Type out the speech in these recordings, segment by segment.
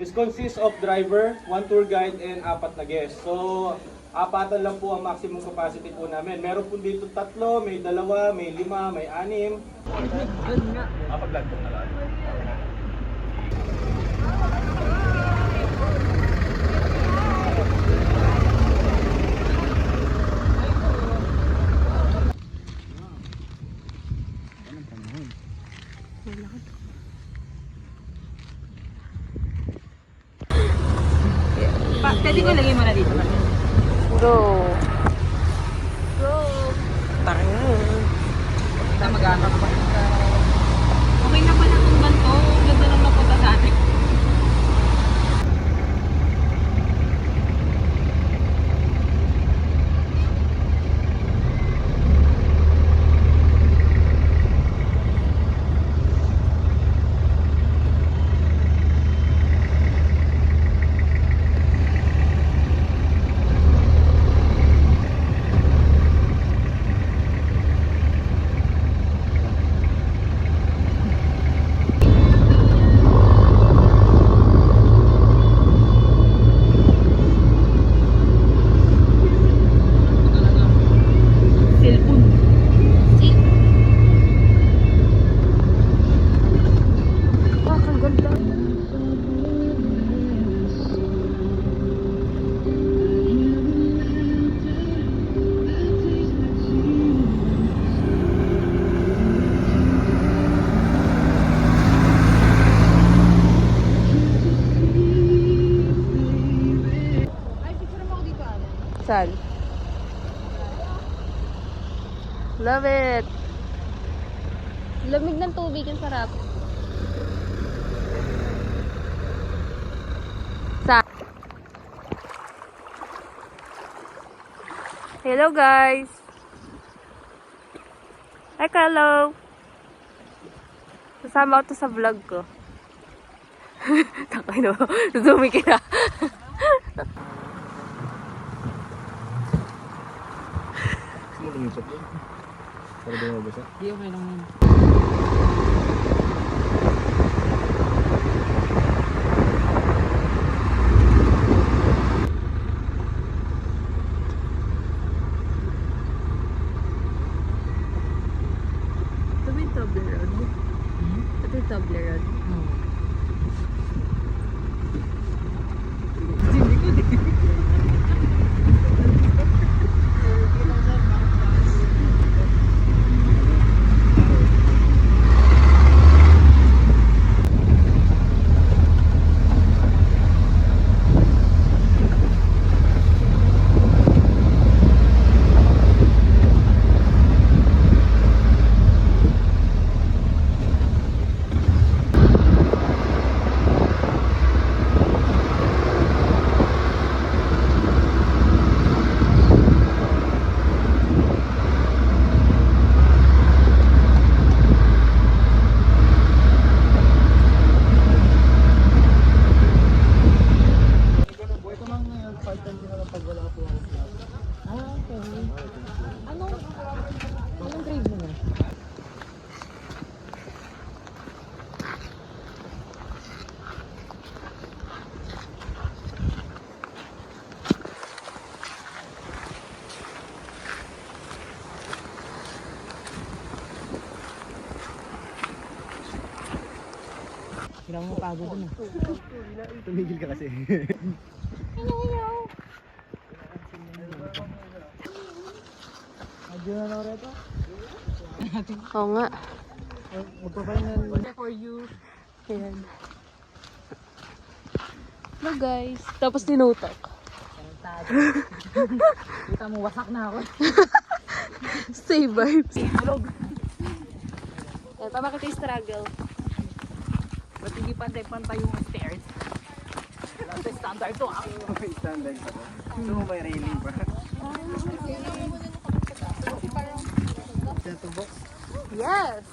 This consists of driver, 1 tour guide, and 4 na guest. So, 4 lang po ang maximum capacity po namin. Meron po dito 3, may 2, may 5, may 6. Pag-landong na lang. Pwede ko lagay mo na dito. Go. Go. Parang Na mag-anak pa. Okay na pala kung ganito. Ganda lang napunta sa atin. Saan? Love it! Lamig ng tubig, yung sarap. Hello guys! Hi Carlo! Kasama ko to sa vlog ko. Takay no, zooming ka na. Para di mo mabasa? Hindi, okay lang yun. Ito ba yung Toblerone? Ito yung Toblerone? Hindi ko din. Anong grade mo na? Kailangan mo pagod dun ah. Tumigil ka kasi. Adyo na lang rito? Oo nga. Magpa-final. For you. Ayan. Hello guys. Tapos tinutok. Kita mo, wasak na ako. Stay vibes. Ayan, pamakita yung struggle. Ba't hindi pantay-pantay yung stairs? Wala sa standard to ah. May standard pa. Gusto mo may railing pa? Ito box? Yes!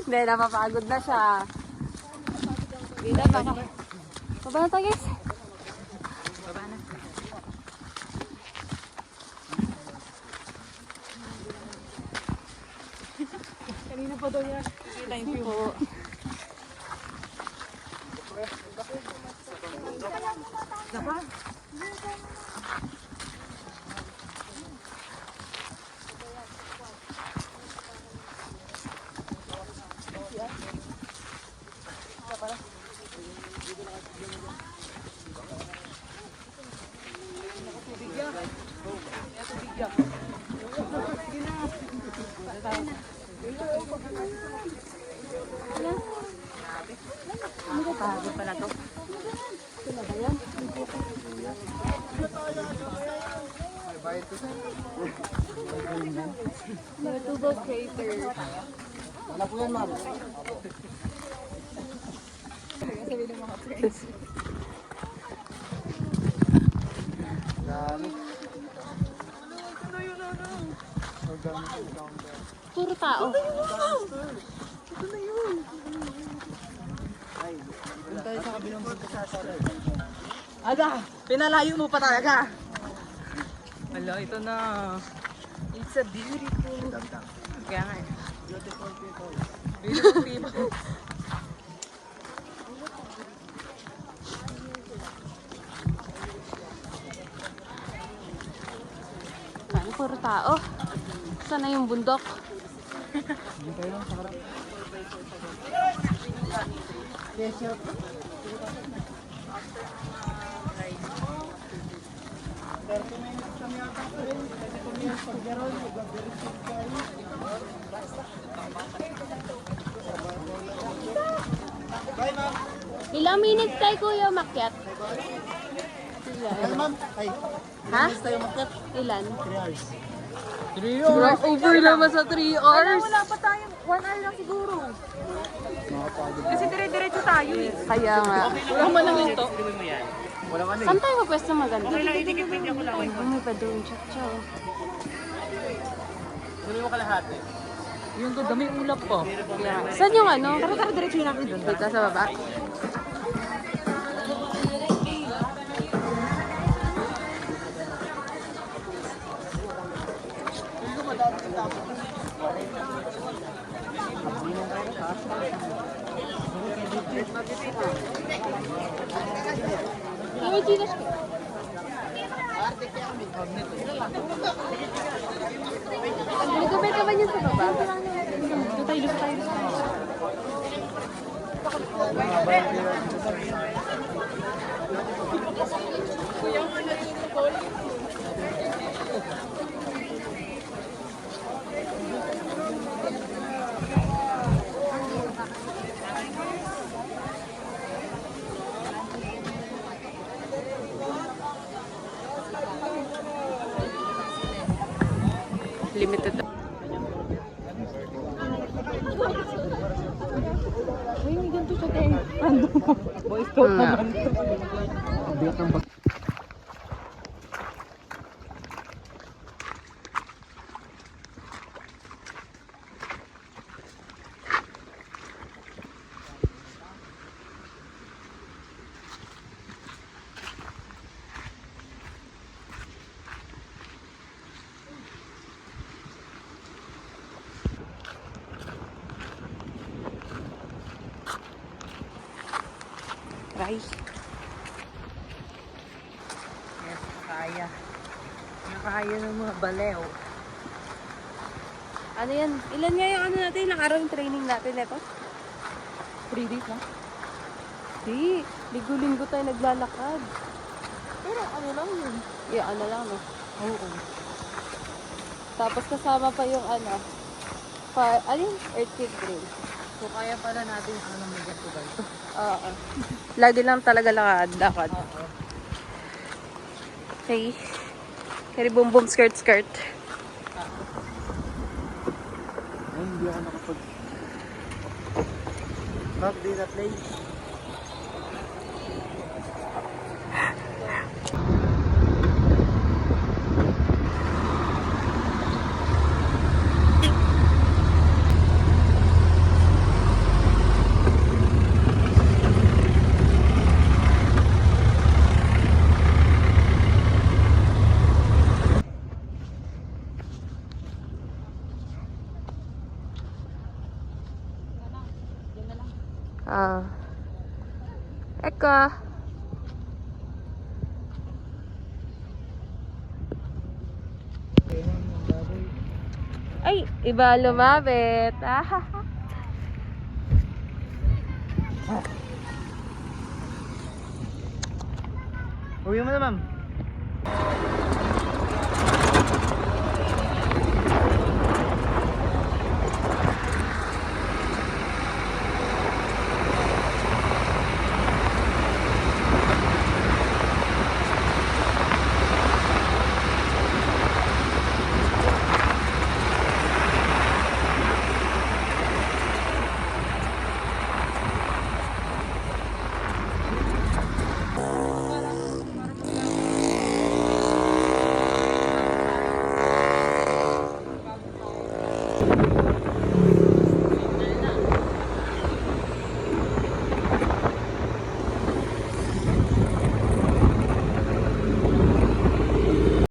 Hindi, napapagod na siya. Hindi na, baka. Baba na tayo guys. Baba na. Kanina pa daw yan. Thank you po. Bago pala to. Sino ba yan? Mertubo crater. Wala po yan, ma'am. Puro tao. Ada, pinalayo mo pa talaga. Hala, ito na. It's a beautiful. Kaya nga eh. Beautiful people. Ano, puro tao. Sana yung bundok. Ilang minutes tayo kuya makyat? Ilan? Ha? Ilan? 3 hours. Over naman sa 3 hours. Wala pa tayo. 1 hour lang siguro. Kasi dire-diretso tayo eh. Kaya nga. Wala man lang ito. Saan tayo mapwesto maganda? Okay lang, itikipin ako lang. Ay, may pa doon. Chow. Kunin mo kalahati. Yung ganda, may ulap po. Kaya nga. Saan yung ano? Tara, diretso yun natin doon. Dito sa baba. Ay, chinas ko. Nagkabay ka ba niya sa baba? Dito tayo. Limited. Ay, may ganito siya tayo. Ano? Boy, stop naman. Biyak ng bag. Rice. Yes, nakaya. Nakaya ng mga balew. Ano yan? Ilan nga yung ano natin? Ilang araw yung training natin ito? 3 days lang. Di. Linggo-linggo tayo naglalakad. Pero ano lang yun? Yeah, ano lang, no? Oo. Tapos kasama pa yung ano, ano yung earthquake drill. So kaya pala natin ano may ganito. Oo. Lagi lang talaga lakad. Oo. Okay. Kaya boom boom skirt. Ay, hindi ako nakapag... Not day na play. Eka. Ay, iba lumapit. Ah. Uwi mo na, ma'am.